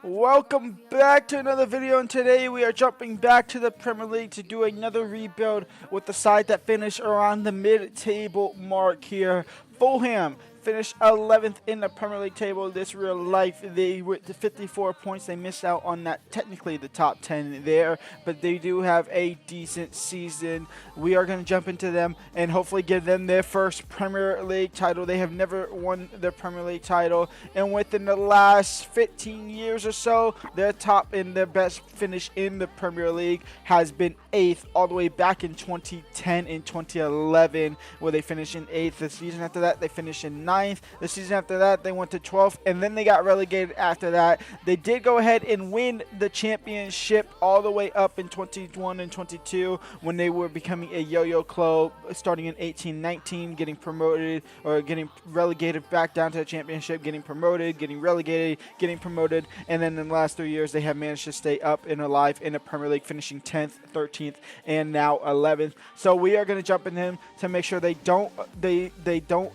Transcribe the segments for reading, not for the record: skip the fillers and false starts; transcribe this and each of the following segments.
Welcome back to another video, and today we are jumping back to the Premier League to do another rebuild with the side that finished around the mid-table mark here. Fulham finished 11th in the Premier League table. This real life, they went to 54 points. They missed out on that, technically the top 10 there, but they do have a decent season. We are going to jump into them and hopefully give them their first Premier League title. They have never won the Premier League title, and within the last 15 years or so, their top and their best finish in the Premier League has been 8th, all the way back in 2010 and 2011, where they finished in 8th. The season after that, they finished in 9th. The season after that, they went to 12th, and then they got relegated after that. They did go ahead and win the championship all the way up in 21 and 22 when they were becoming a yo-yo club, starting in 18-19, getting promoted or getting relegated back down to the championship, getting promoted, getting relegated, getting promoted, and then in the last 3 years, they have managed to stay up and alive in the Premier League, finishing 10th, 13th, and now 11th. So we are going to jump in them to make sure they don't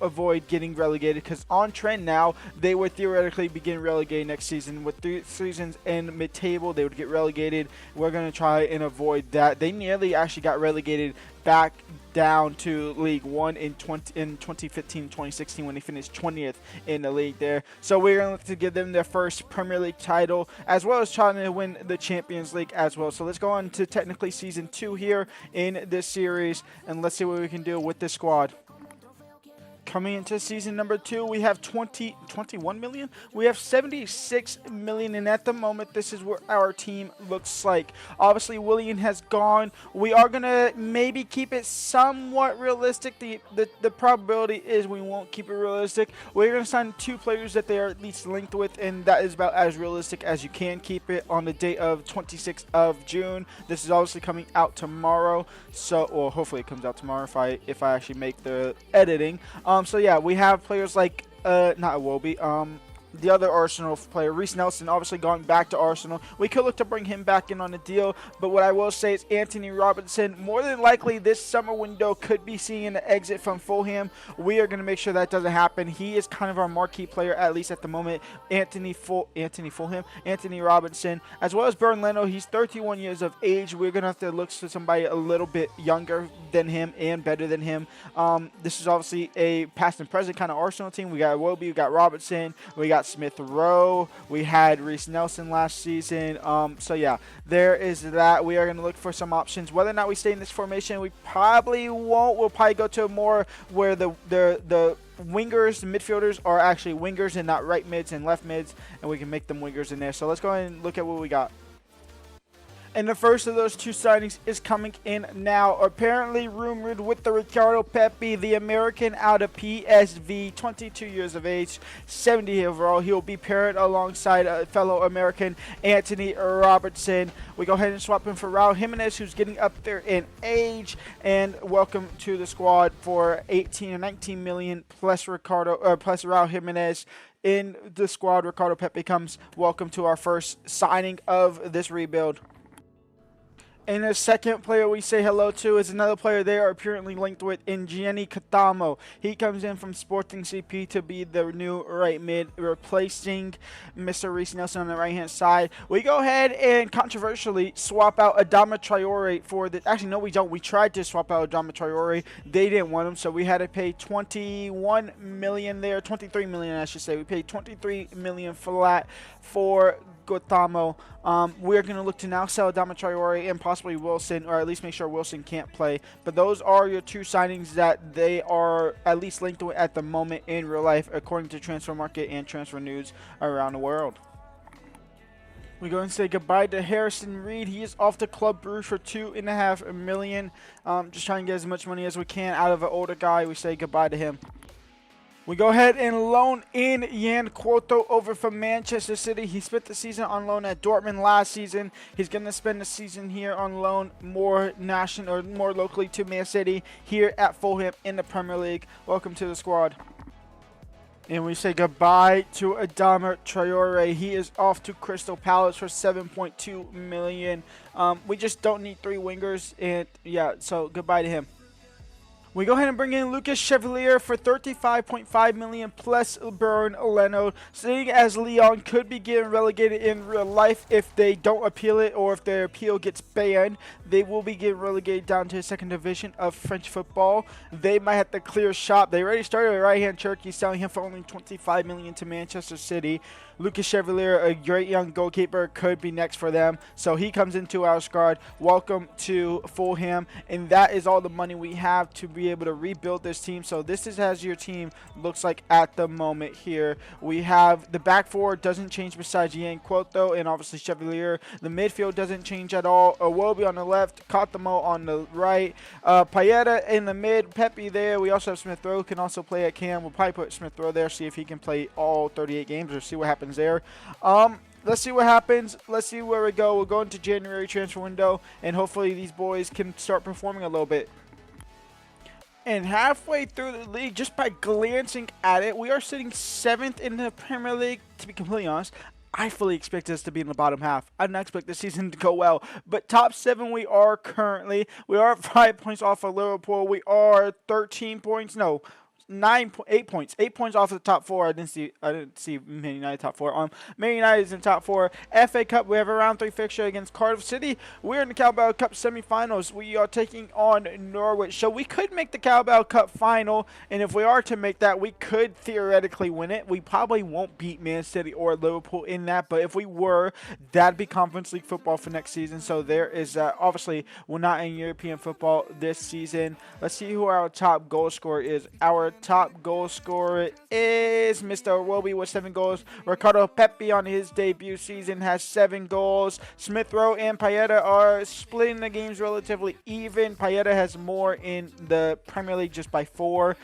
avoid getting relegated, because on trend now, they would theoretically begin relegated next season. With 3 seasons in mid-table, they would get relegated. We're going to try and avoid that. They nearly actually got relegated back down to League One in 2015-2016 when they finished 20th in the league there. So we're going to look to give them their first Premier League title, as well as trying to win the Champions League as well. So let's go on to technically Season 2 here in this series, and let's see what we can do with this squad. Coming into season number 2, we have 21 million. We have 76 million, and at the moment, this is what our team looks like. Obviously, Willian has gone. We are gonna maybe keep it somewhat realistic. The probability is we won't keep it realistic. We're gonna sign 2 players that they are at least linked with, and that is about as realistic as you can keep it on the date of 26th of June. This is obviously coming out tomorrow, so or hopefully it comes out tomorrow if I actually make the editing. So yeah, we have players like not Iwobi, the other Arsenal player, Reece Nelson, obviously going back to Arsenal. We could look to bring him back in on a deal, but what I will say is Anthony Robinson, more than likely this summer window, could be seeing an exit from Fulham. We are going to make sure that doesn't happen. He is kind of our marquee player, at least at the moment. Anthony Robinson, as well as Bernd Leno. He's 31 years of age. We're going to have to look for somebody a little bit younger than him and better than him. This is obviously a past and present kind of Arsenal team. We got Iwobi, we got Robinson, we got Smith Rowe, we had Reece Nelson last season. So yeah, there is that. We are going to look for some options. Whether or not we stay in this formation, we probably won't. We'll probably go to more where the wingers, the midfielders are actually wingers and not right mids and left mids, and we can make them wingers in there. So let's go ahead and look at what we got. And the first of those 2 signings is coming in now. Apparently rumored with the Ricardo Pepi, the American out of PSV, 22 years of age, 70 overall. He will be paired alongside a fellow American, Anthony Robertson. We go ahead and swap him for Raul Jimenez, who's getting up there in age. And welcome to the squad for 18 or 19 million plus Raul Jimenez. In the squad, Ricardo Pepi comes. Welcome to our first signing of this rebuild. And the second player we say hello to is another player they are apparently linked with, Gianni Catamo. He comes in from Sporting CP to be the new right mid, replacing Mr. Reece Nelson on the right-hand side. We go ahead and controversially swap out Adama Traore for the... Actually, no, we don't. We tried to swap out Adama Traore. They didn't want him, so we had to pay 21 million there. 23 million, I should say. We paid 23 million flat for Gotamo. We're going to look to now sell Adama Traore and possibly Wilson, or at least make sure Wilson can't play. But those are your 2 signings that they are at least linked with at the moment in real life, according to Transfer Market and Transfer News around the world. We go and say goodbye to Harrison Reed. He is off to Club Brugge for 2.5 million. Just trying to get as much money as we can out of an older guy. We say goodbye to him. We go ahead and loan in Yan Quoto over from Manchester City. He spent the season on loan at Dortmund last season. He's going to spend the season here on loan more locally to Man City here at Fulham in the Premier League. Welcome to the squad. And we say goodbye to Adama Traore. He is off to Crystal Palace for 7.2 million. We just don't need 3 wingers, and yeah, so goodbye to him. We go ahead and bring in Lucas Chevalier for 35.5 million plus Burn Leno, seeing as Lyon could be getting relegated in real life if they don't appeal it or if their appeal gets banned. They will be getting relegated down to the second division of French football. They might have to clear shop. They already started with right-hand Turkey, selling him for only 25 million to Manchester City. Lucas Chevalier, a great young goalkeeper, could be next for them. So he comes into our squad. Welcome to Fulham. And that is all the money we have to be able to rebuild this team. So this is as your team looks like at the moment here. We have the back four doesn't change besides Yang Quoto and obviously Chevalier. The midfield doesn't change at all. Iwobi on the left, Katamo on the right. Paeta in the mid, Pepe there. We also have Smith Rowe can also play at cam. We'll probably put Smith Rowe there, see if he can play all 38 games or see what happens there. Let's see what happens. Let's see where we go. We'll go into January transfer window, and hopefully these boys can start performing a little bit. And halfway through the league, just by glancing at it, we are sitting 7th in the Premier League, to be completely honest. I fully expect us to be in the bottom half. I don't expect this season to go well. But top 7 we are currently. We are 5 points off of Liverpool. We are 13 points. No. 8 points. 8 points off of the top 4. I didn't see Man United top 4. Man United is in top 4. FA Cup, we have a round 3 fixture against Cardiff City. We're in the Carabao Cup semifinals. We are taking on Norwich. So we could make the Carabao Cup final, and if we are to make that, we could theoretically win it. We probably won't beat Man City or Liverpool in that, but if we were, that'd be Conference League football for next season. So there is that. Obviously, we're not in European football this season. Let's see who our top goal scorer is. Our top goal scorer is Mr. Iwobi with 7 goals. Ricardo Pepi on his debut season has 7 goals. Smith Rowe and Paeta are splitting the games relatively even. Paeta has more in the Premier League just by 4,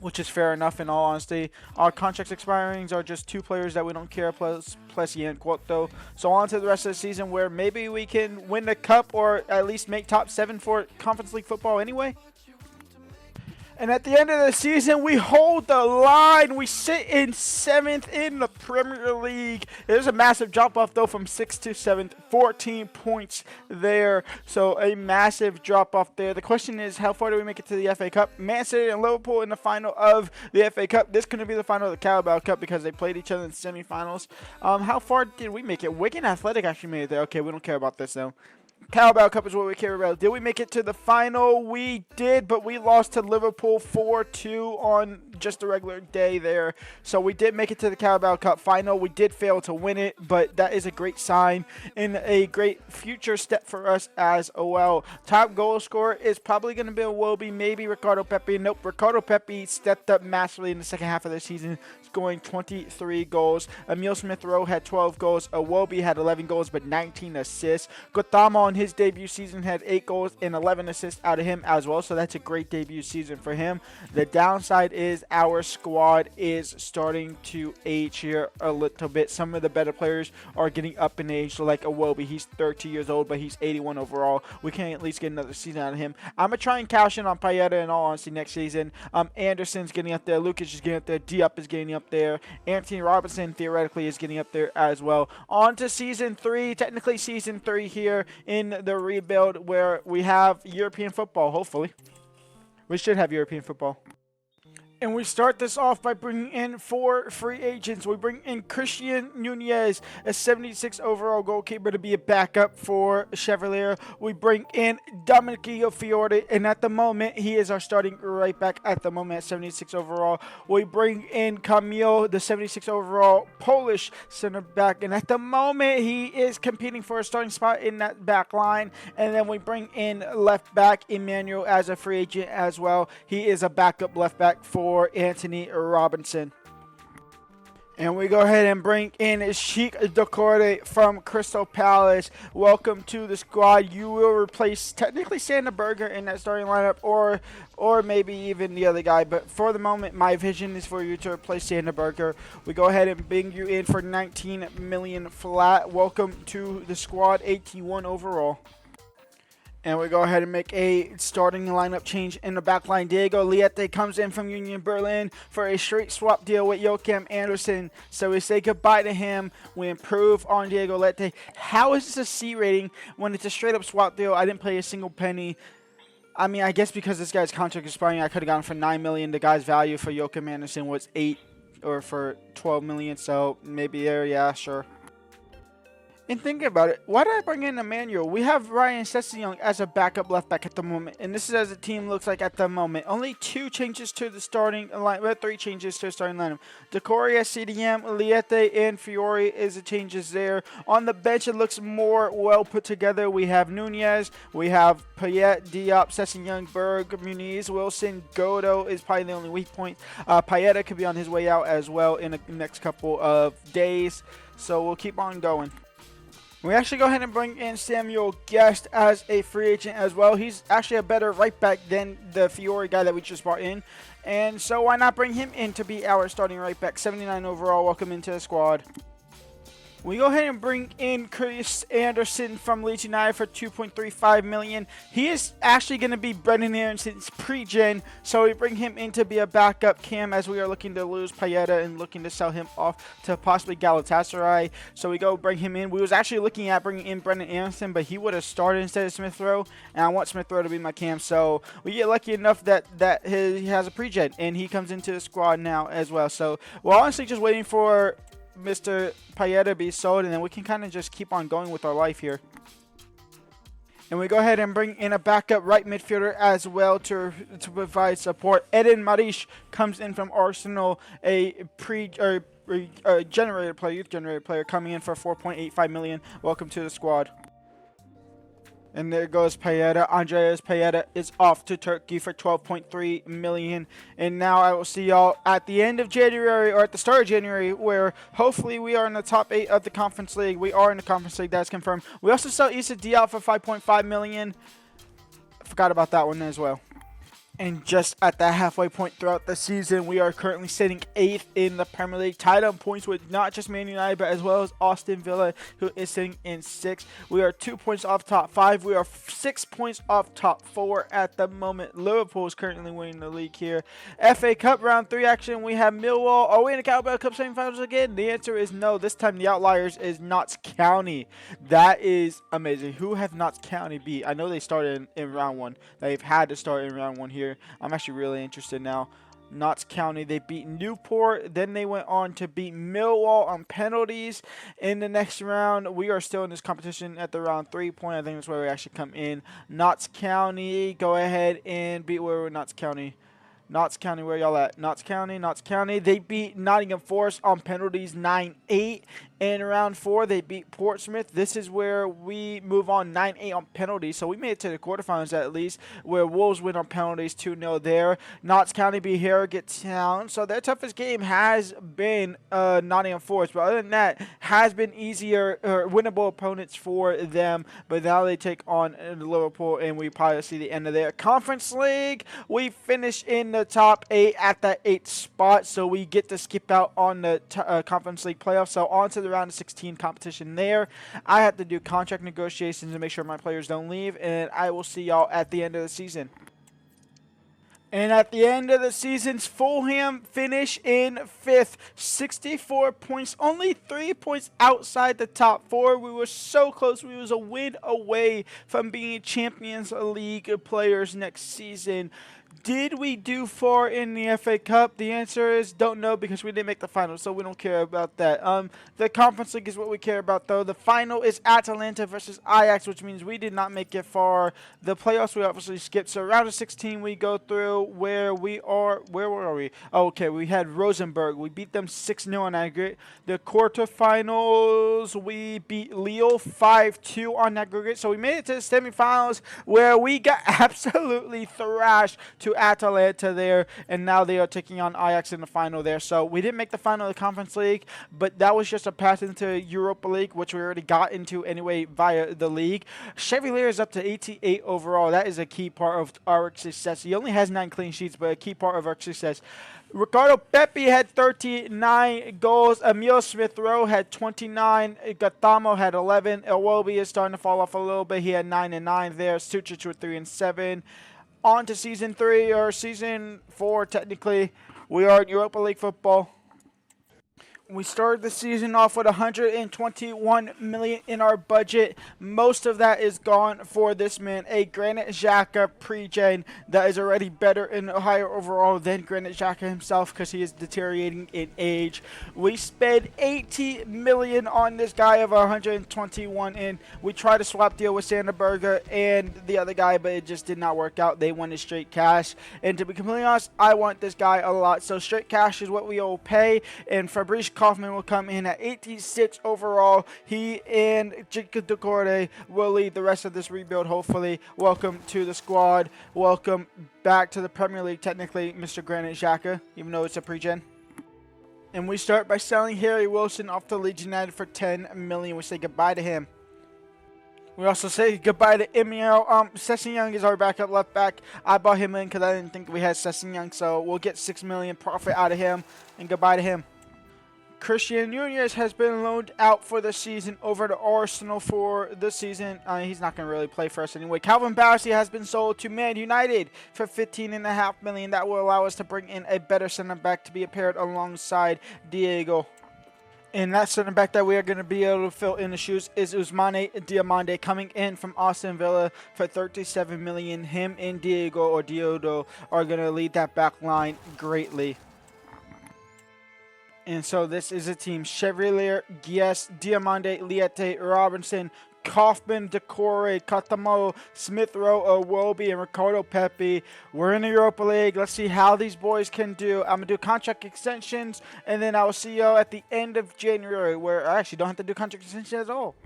which is fair enough in all honesty. Our contracts expiring are just 2 players that we don't care, plus Yan Quoto. So on to the rest of the season where maybe we can win the cup or at least make top 7 for Conference League football anyway. And at the end of the season, we hold the line. We sit in 7th in the Premier League. There's a massive drop-off, though, from 6th to 7th. 14 points there. So a massive drop-off there. The question is, how far do we make it to the FA Cup? Man City and Liverpool in the final of the FA Cup. This couldn't be the final of the Carabao Cup because they played each other in the semifinals. How far did we make it? Wigan Athletic actually made it there. Okay, we don't care about this, though. Carabao Cup is what we care about. Did we make it to the final? We did, but we lost to Liverpool 4-2 on just a regular day there. So we did make it to the Carabao Cup final. We did fail to win it, but that is a great sign and a great future step for us as well. Top goal scorer is probably going to be Iwobi, maybe Ricardo Pepi. Nope, Ricardo Pepi stepped up massively in the second half of the season, scoring 23 goals. Emile Smith-Rowe had 12 goals. Iwobi had 11 goals, but 19 assists. Gotama on his debut season had 8 goals and 11 assists out of him as well, so that's a great debut season for him. The downside is our squad is starting to age here a little bit. Some of the better players are getting up in age, so like Iwobi, he's 30 years old, but he's 81 overall. We can at least get another season out of him. I'm going to try and cash in on Paeta in all honesty next season. Anderson's getting up there. Lucas is getting up there. Diop is getting up there. Anthony Robinson theoretically is getting up there as well. On to season 3, technically season 3 here in the rebuild where we have European football, hopefully. We should have European football. And we start this off by bringing in 4 free agents. We bring in Christian Nunez, a 76 overall goalkeeper, to be a backup for Chevalier. We bring in Domenico Fiore, and at the moment, he is our starting right back at the moment at 76 overall. We bring in Camille, the 76 overall Polish center back, and at the moment, he is competing for a starting spot in that back line. And then we bring in left back Emmanuel as a free agent as well. He is a backup left back for Anthony Robinson. And we go ahead and bring in Sheik Doucouré from Crystal Palace. Welcome to the squad. You will replace technically Sander Berger in that starting lineup, or maybe even the other guy. But for the moment, my vision is for you to replace Sander Berger. We go ahead and bring you in for 19 million flat. Welcome to the squad, 81 overall. And we go ahead and make a starting lineup change in the back line. Diego Liete comes in from Union Berlin for a straight swap deal with Joachim Andersen. So we say goodbye to him. We improve on Diego Liete. How is this a C rating when it's a straight up swap deal? I didn't pay a single penny. I mean, I guess because this guy's contract is expiring, I could have gone for 9 million. The guy's value for Joachim Anderson was 8 or for 12 million. So maybe there, yeah, sure. And thinking about it, why did I bring in Emmanuel? We have Ryan Sessegnon as a backup left back at the moment, and this is as the team looks like at the moment. Only 2 changes to the starting line, well, 3 changes to the starting lineup. Decoria, CDM, Liete, and Fiore is the changes there. On the bench, it looks more well put together. We have Nunez, we have Payet, Diop, Sessegnon, Berg, Muniz, Wilson, Godo is probably the only weak point. Payet could be on his way out as well in the next couple of days, so we'll keep on going. We actually go ahead and bring in Samuel Guest as a free agent as well. He's actually a better right back than the Fiore guy that we just brought in. And so why not bring him in to be our starting right back. 79 overall. Welcome into the squad. We go ahead and bring in Chris Anderson from Leeds United for $2.35 million. He is actually going to be Brendan Aaronson's pre-gen, so we bring him in to be a backup cam as we are looking to lose Payeta and looking to sell him off to possibly Galatasaray. So we go bring him in. We was actually looking at bringing in Brendan Aronson, but he would have started instead of Smith Rowe, and I want Smith Rowe to be my cam. So we get lucky enough that he has a pre-gen, and he comes into the squad now as well. So we're honestly just waiting for Mr. Payeta be sold, and then we can kind of just keep on going with our life here. And we go ahead and bring in a backup right midfielder as well to provide support. Eden Marish comes in from Arsenal, a generated player, youth generated player, coming in for $4.85 million. Welcome to the squad. And there goes Payeta. Andreas Payeta is off to Turkey for $12.3 million. And now I will see y'all at the end of January, or at the start of January, where hopefully we are in the top 8 of the Conference League. We are in the Conference League, that's confirmed. We also sell Issa Diop for $5.5 million. Forgot about that one as well. And just at the halfway point throughout the season, we are currently sitting 8th in the Premier League, tied on points with not just Man United, but as well as Aston Villa, who is sitting in 6th. We are 2 points off top 5. We are 6 points off top 4 at the moment. Liverpool is currently winning the league here. FA Cup round 3 action, we have Millwall. Are we in the Carabao Cup semifinals again? The answer is no. This time the outliers is Notts County. That is amazing. Who have Notts County beat? I know they started in round 1. They've had to start in round 1 here. I'm actually really interested now. Notts County, they beat Newport. Then they went on to beat Millwall on penalties in the next round. We are still in this competition at the round 3 point. I think that's where we actually come in. Notts County, go ahead and beat where we're Notts County. Notts County, where y'all at? Notts County. They beat Nottingham Forest on penalties 9-8. In round 4, they beat Portsmouth. This is where we move on 9-8 on penalties. So we made it to the quarterfinals at least, where Wolves win on penalties 2-0 there. Notts County beat Harrogate Town. So their toughest game has been Nottingham Forest. But other than that, has been easier or winnable opponents for them. But now they take on Liverpool, and we probably see the end of their Conference League. We finish in the top 8 at that 8th spot. So we get to skip out on the Conference League playoffs. So on to the round of 16 competition there. I have to do contract negotiations to make sure my players don't leave, and I will see y'all at the end of the season. And at the end of the season, Fulham finish in 5th, 64 points, only 3 points outside the top 4. We were so close. We was a win away from being Champions League players next season. Did we do far in the FA Cup? The answer is don't know, because we didn't make the final, so we don't care about that. The Conference League is what we care about, though. The final is Atalanta versus Ajax, which means we did not make it far. The playoffs we obviously skipped. So round of 16 we go through where we are. Where were we? Oh, okay, we had Rosenborg. We beat them 6-0 on aggregate. The quarterfinals, we beat Lille 5-2 on aggregate. So we made it to the semifinals, where we got absolutely thrashed to Atalanta there, and now they are taking on Ajax in the final there. So we didn't make the final of the Conference League, but that was just a pass into Europa League, which we already got into anyway via the league. Chevalier is up to 88 overall. That is a key part of our success. He only has 9 clean sheets, but a key part of our success. Ricardo Pepi had 39 goals. Emil Smith-Rowe had 29. Gathamo had 11. Iwobi is starting to fall off a little bit. He had 9 and 9 there. Sucic with 3 and 7. On to season 3, or season 4 technically. We are in Europa League football. We started the season off with 121 million in our budget. Most of that is gone for this man, a Granit Xhaka pre-gen that is already better and higher overall than Granit Xhaka himself because he is deteriorating in age. We spent 80 million on this guy of 121 in. We tried to swap deal with Sanderberger and the other guy, but it just did not work out. They wanted straight cash. And to be completely honest, I want this guy a lot. So straight cash is what we will pay. And Fabrice Kaufman will come in at 86 overall. He and Jacob Decore will lead the rest of this rebuild, hopefully. Welcome to the squad. Welcome back to the Premier League, technically, Mr. Granit Xhaka, even though it's a pre-gen. And we start by selling Harry Wilson off to Leeds United for 10 million. We say goodbye to him. We also say goodbye to Emil. Sessegnon is our backup left back. I bought him in because I didn't think we had Sessegnon, so we'll get 6 million profit out of him. And goodbye to him. Christian Nunez has been loaned out for the season over to Arsenal for the season. He's not going to really play for us anyway. Calvin Bassey has been sold to Man United for 15.5 million. That will allow us to bring in a better center back to be paired alongside Diego. And that center back that we are going to be able to fill in the shoes is Ousmane Diomande, coming in from Aston Villa for 37 million. Him and Diego or Diodo are going to lead that back line greatly. And so this is a team: Chevalier, Gies, Diamande, Liete, Robinson, Kaufman, Decore, Catamo, Smith Rowe, Iwobi, and Ricardo Pepe. We're in the Europa League. Let's see how these boys can do. I'm going to do contract extensions, and then I will see you at the end of January, where I actually don't have to do contract extensions at all.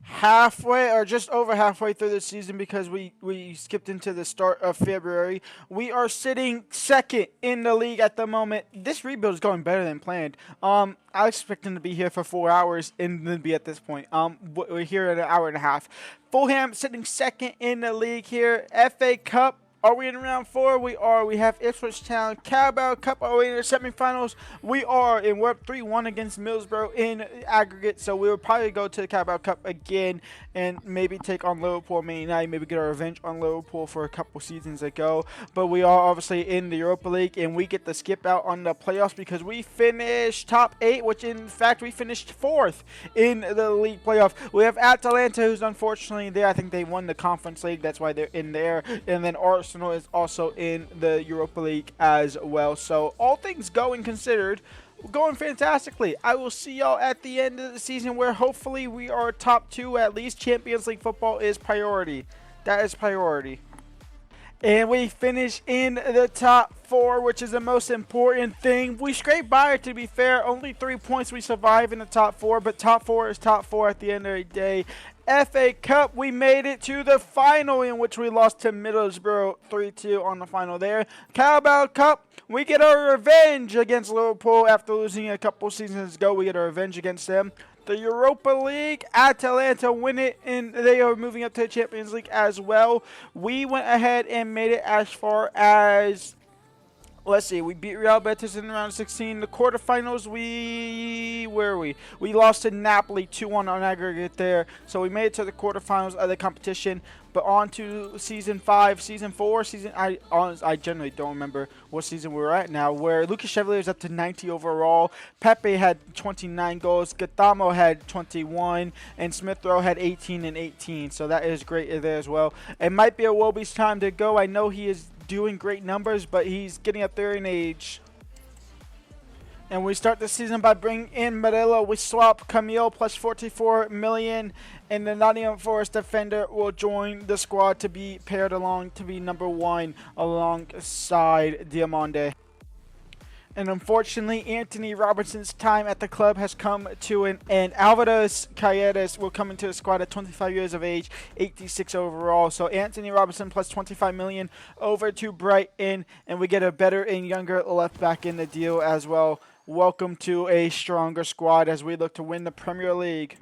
Halfway or just over halfway through the season, because we skipped into the start of February. We are sitting second in the league at the moment. This rebuild is going better than planned. I expect them to be here for 4 hours and then be at this point. We're here in an hour and a half. Fulham sitting second in the league here. FA Cup. Are we in round 4? We are. We have Ipswich Town. Carabao Cup. Are we in the semifinals? We are. And we're up 3-1 against Middlesbrough in aggregate. So we will probably go to the Carabao Cup again and maybe take on Liverpool, Man United, maybe get our revenge on Liverpool for a couple seasons ago. But we are obviously in the Europa League, and we get to skip out on the playoffs because we finished top 8, which in fact we finished 4th in the league playoff. We have Atalanta, who's unfortunately there. I think they won the Conference League. That's why they're in there. And then Arsenal is also in the Europa League as well. So all things going considered, going fantastically. I will see y'all at the end of the season, where hopefully we are top 2 at least. Champions League football is priority. That is priority. And we finish in the top 4, which is the most important thing. We scraped by it, to be fair. Only 3 points we survive in the top 4, but top 4 is top 4 at the end of the day. FA Cup, we made it to the final, in which we lost to Middlesbrough 3-2 on the final there. Carabao Cup, we get our revenge against Liverpool after losing a couple seasons ago. We get our revenge against them. The Europa League, Atalanta win it, and they are moving up to the Champions League as well. We went ahead and made it as far as, let's see, we beat Real Betis in round 16. The quarterfinals, where are we? We lost to Napoli 2-1 on aggregate there. So we made it to the quarterfinals of the competition. But on to season 5, season 4, I generally don't remember what season we're at now, where Lucas Chevalier is up to 90 overall. Pepe had 29 goals. Gatamo had 21. And Smith Rowe had 18 and 18. So that is great there as well. It might be Iwobi's time to go. I know he is doing great numbers, but he's getting up there in age. And we start the season by bringing in Murillo. We swap Camille plus 44 million, and the Nottingham Forest defender will join the squad to be paired along to be number 1 alongside Diamande. And unfortunately, Anthony Robinson's time at the club has come to an end. Alvarez Calleres will come into the squad at 25 years of age, 86 overall. So Anthony Robinson plus 25 million over to Brighton, and we get a better and younger left back in the deal as well. Welcome to a stronger squad as we look to win the Premier League.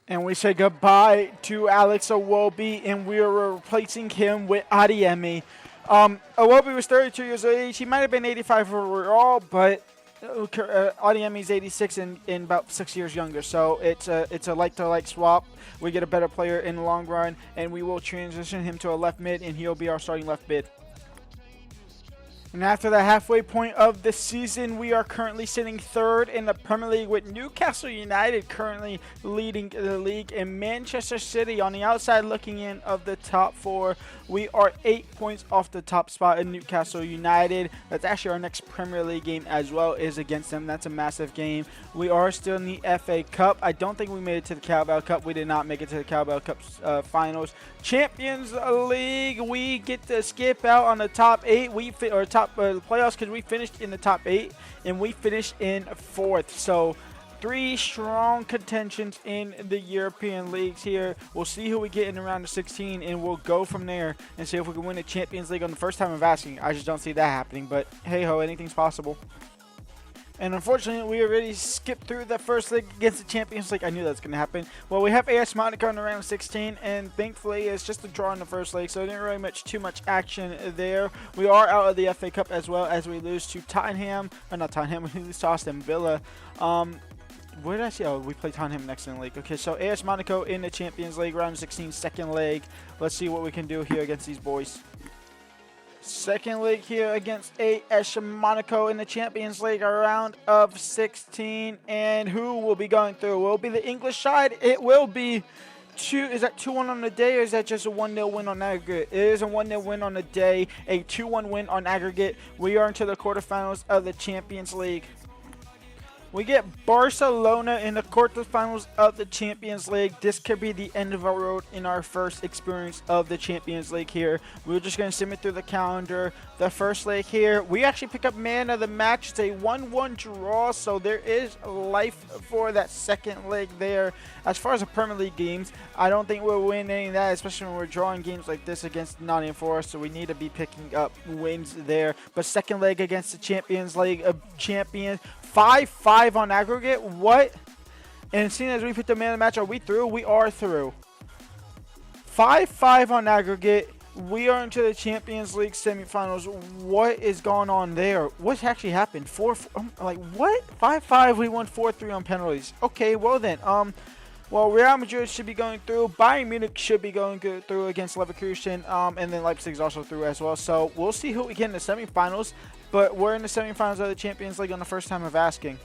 And we say goodbye to Alex Iwobi, and we are replacing him with Adeyemi. Iwobi was 32 years of age. He might have been 85 overall, but Adeyemi's 86 and about 6 years younger. So it's a like-to-like swap. We get a better player in the long run, and we will transition him to a left mid, and he'll be our starting left mid. And after the halfway point of the season, we are currently sitting third in the Premier League with Newcastle United currently leading the league and Manchester City on the outside looking in of the top four. We are 8 points off the top spot in Newcastle United. That's actually our next Premier League game as well is against them. That's a massive game. We are still in the FA Cup. I don't think we made it to the Carabao Cup. We did not make it to the Carabao Cup finals. Champions League, we get to skip out on the top 8. Playoffs because we finished in the top 8 and we finished in 4th. So 3 strong contentions in the European leagues here. We'll see who we get in the round of 16 and we'll go from there and see if we can win the Champions League on the first time of asking. I just don't see that happening, but hey ho, anything's possible. And unfortunately, we already skipped through the first leg against the Champions League. I knew that was going to happen. Well, we have AS Monaco in the round of 16, and thankfully, it's just a draw in the first leg, so there didn't really too much action there. We are out of the FA Cup as well as we lose to Tottenham. Or not Tottenham, we lose to Aston Villa. Where did I see? Oh, we play Tottenham next in the league. Okay, so AS Monaco in the Champions League, round of 16, second leg. Let's see what we can do here against these boys. Second leg here against AS Monaco in the Champions League, a round of 16. And who will be going through? Will it be the English side? It will be. Is that 2-1 on the day, or is that just a 1-0 win on aggregate? It is a 1-0 win on the day, a 2-1 win on aggregate. We are into the quarterfinals of the Champions League. We get Barcelona in the quarterfinals of the Champions League. This could be the end of our road in our first experience of the Champions League here. We're just going to submit through the calendar. The first leg here, we actually pick up man of the match. It's a 1-1 draw, so there is life for that second leg there. As far as the Premier League games, I don't think we'll win any of that, especially when we're drawing games like this against Nottingham Forest, so we need to be picking up wins there. But second leg against the Champions League champions, 5-5 on aggregate. What? And seeing as we picked the man of the match, are we through? We are through. 5-5 on aggregate. We are into the Champions League semifinals. What is going on there? What actually happened? Like what? 5-5. We won 4-3 on penalties. Okay, well then. Well, Real Madrid should be going through. Bayern Munich should be going through against Leverkusen. And then Leipzig's also through as well. So we'll see who we get in the semifinals. But we're in the semifinals of the Champions League on the first time of asking.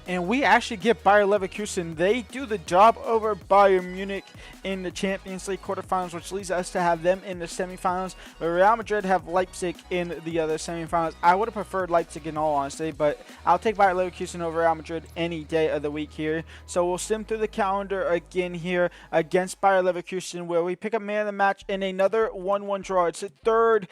And we actually get Bayer Leverkusen. They do the job over Bayern Munich in the Champions League quarterfinals, which leads us to have them in the semifinals. But Real Madrid have Leipzig in the other semifinals. I would have preferred Leipzig in all honesty, but I'll take Bayer Leverkusen over Real Madrid any day of the week here. So we'll sim through the calendar again here against Bayer Leverkusen, where we pick up man of the match in another 1-1 draw. It's a third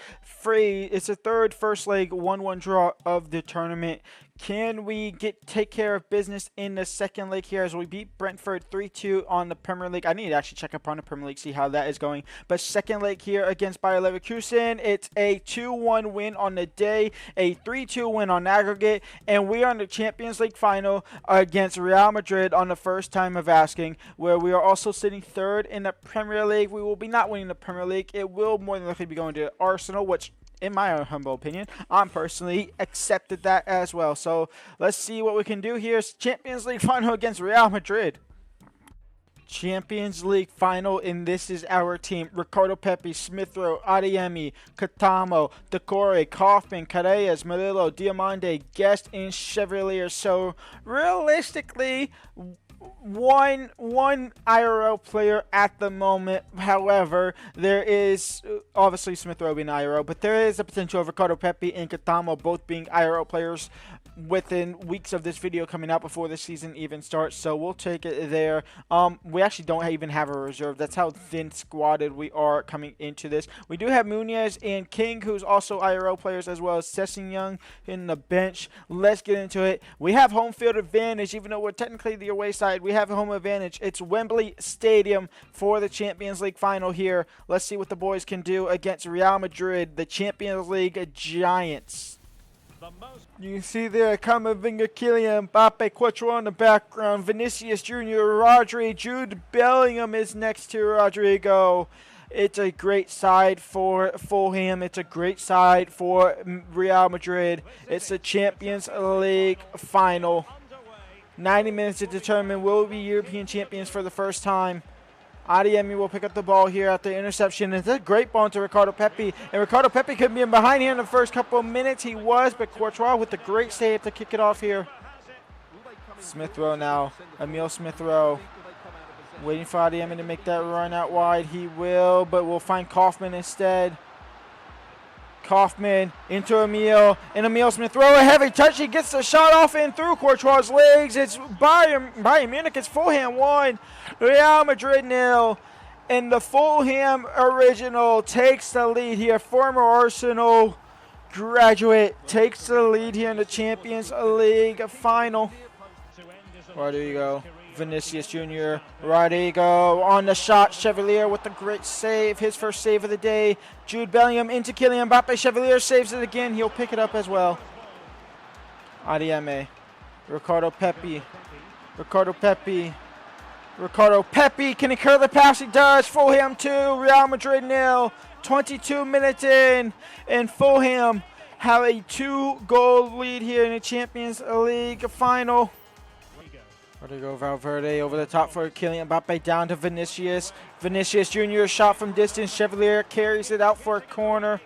first leg 1-1 draw of the tournament. Can we take care of business in the second leg here as we beat Brentford 3-2 on the Premier League? I need to actually check up on the Premier League, see how that is going. But second leg here against Bayer Leverkusen, it's a 2-1 win on the day, a 3-2 win on aggregate, and we are in the Champions League final against Real Madrid on the first time of asking, where we are also sitting third in the Premier League. We will be not winning the Premier League. It will more than likely be going to Arsenal, which in my own humble opinion, I'm personally accepted that as well. So let's see what we can do here. It's Champions League final against Real Madrid. Champions League final, and this is our team. Ricardo Pepi, Smith Rowe, Adeyemi, Katamo, Decore, Kaufman, Carreras, Murillo, Diamande, Guest, and Chevalier. So realistically, one IRL player at the moment. However, there is obviously Smith Rowe being IRL, but there is a potential of Ricardo Pepi and Katamo both being IRL players within weeks of this video coming out before the season even starts. So we'll take it there. We actually don't even have a reserve. That's how thin squatted we are coming into this. We do have Munez and King, who's also IRL players, as well as Sessin Young in the bench. Let's get into it. We have home field advantage, even though we're technically the away side. We have a home advantage. It's Wembley Stadium for the Champions League final here. Let's see what the boys can do against Real Madrid, the Champions League giants. You can see there Camavinga, Kylian Mbappe, Quattro in the background, Vinicius Jr., Rodri, Jude Bellingham is next to Rodrigo. It's a great side for Fulham. It's a great side for Real Madrid. It's the Champions League final. 90 minutes to determine will we be European champions for the first time. Adiemi will pick up the ball here at the interception. It's a great ball to Ricardo Pepi. And Ricardo Pepi could be in behind here in the first couple of minutes. He was, but Courtois with the great save to kick it off here. Smith Rowe now. Emil Smith Rowe. Waiting for Adiemi to make that run out wide. He will, but we'll find Kaufman instead. Kaufman into Emil, and Emil Smith Rowe, a heavy touch. He gets the shot off and through Courtois' legs. It's Bayern Munich. It's Fulham 1, Real Madrid 0. And the Fulham original takes the lead here. Former Arsenal graduate takes the lead here in the Champions League final. Rodrigo, Vinicius Jr., Rodrigo on the shot. Chevalier with the great save, his first save of the day. Jude Bellingham into Kylian Mbappe. Chevalier saves it again. He'll pick it up as well. Adiemi, Ricardo Pepi. Ricardo Pepi can he curl the pass? He does. Fulham 2, Real Madrid 0. 22 minutes in, and Fulham have a 2-goal lead here in the Champions League final. Rodrigo Valverde over the top for Kylian Mbappe, down to Vinicius. Vinicius Jr. shot from distance. Chevalier carries it out for a corner.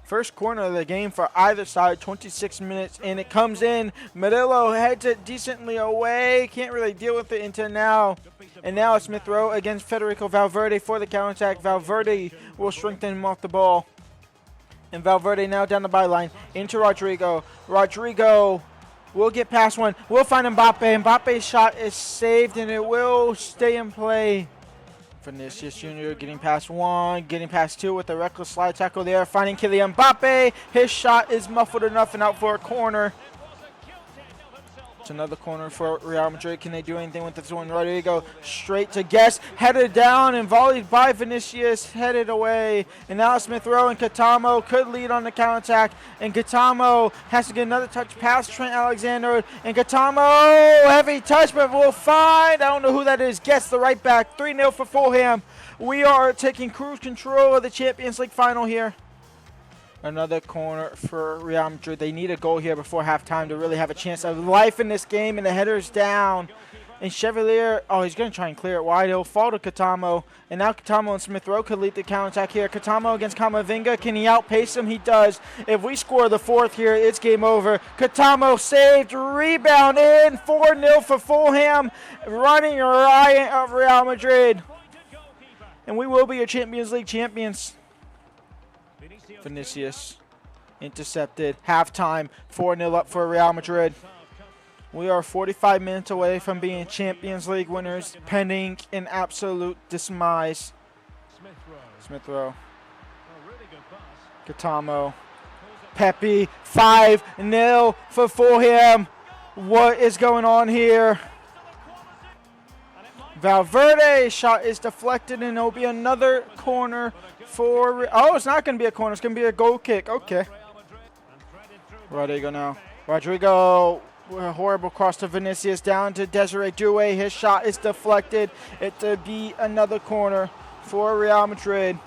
First corner of the game for either side, 26 minutes, and it comes in. Murillo heads it decently away. Can't really deal with it until now. And now it's Smith Rowe against Federico Valverde for the counterattack. Valverde will strengthen him off the ball. And Valverde now down the byline into Rodrigo. Rodrigo will get past one. We'll find Mbappe. Mbappe's shot is saved, and it will stay in play. Vinicius Jr. getting past one, getting past two with a reckless slide tackle there. Finding Kylian Mbappe. His shot is muffled enough and out for a corner. It's another corner for Real Madrid. Can they do anything with this one? Rodrigo straight to Guess. Headed down and volleyed by Vinicius. Headed away. And now Smith Rowe and Katamo could lead on the counterattack. And Katamo has to get another touch past Trent Alexander. And Katamo, heavy touch, but we'll find. I don't know who that is. Guess the right back. 3-0 for Fulham. We are taking cruise control of the Champions League final here. Another corner for Real Madrid. They need a goal here before halftime to really have a chance of life in this game. And the header's down. And Chevalier, oh, he's going to try and clear it wide. He'll fall to Katamo. And now Katamo and Smith Rowe could lead the counterattack here. Katamo against Camavinga. Can he outpace him? He does. If we score the fourth here, it's game over. Katamo saved. Rebound in. 4-0 for Fulham. Running riot of Real Madrid. And we will be your Champions League champions. Vinicius intercepted. Halftime, 4-0 up for Real Madrid. We are 45 minutes away from being Champions League winners, pending an absolute demise. Smith Rowe. Katamo. Pepi, 5-0 for Fulham. What is going on here? Valverde's shot is deflected, and it'll be another corner for... Oh, it's not going to be a corner. It's going to be a goal kick. Okay. Rodrigo now. Rodrigo, a horrible cross to Vinicius, down to Desiree Doué. His shot is deflected. It'll be another corner for Real Madrid.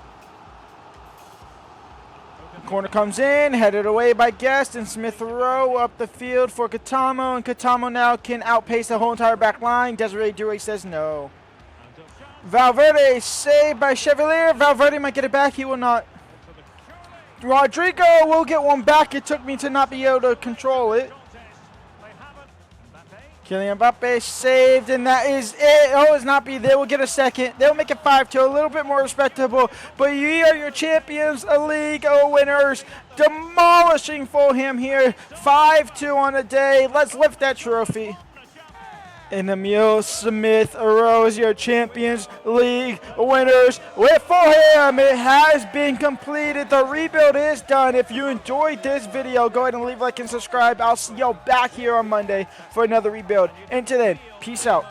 Corner comes in, headed away by Guest, and Smith Rowe up the field for Katamo, and Katamo now can outpace the whole entire back line. Desiree Doué says no. Valverde saved by Chevalier. Valverde might get it back. He will not. Rodrigo will get one back. It took me to not be able to control it. Kylian Mbappe saved, and that is it. Oh, it's not be. They will get a second. They'll make it 5-2, a little bit more respectable. But you are your Champions League winners, demolishing Fulham here. 5-2 on the day. Let's lift that trophy. And Emil Smith Rowe is your Champions League winners with Fulham. It has been completed. The rebuild is done. If you enjoyed this video, go ahead and leave a like and subscribe. I'll see y'all back here on Monday for another rebuild. Until then, peace out.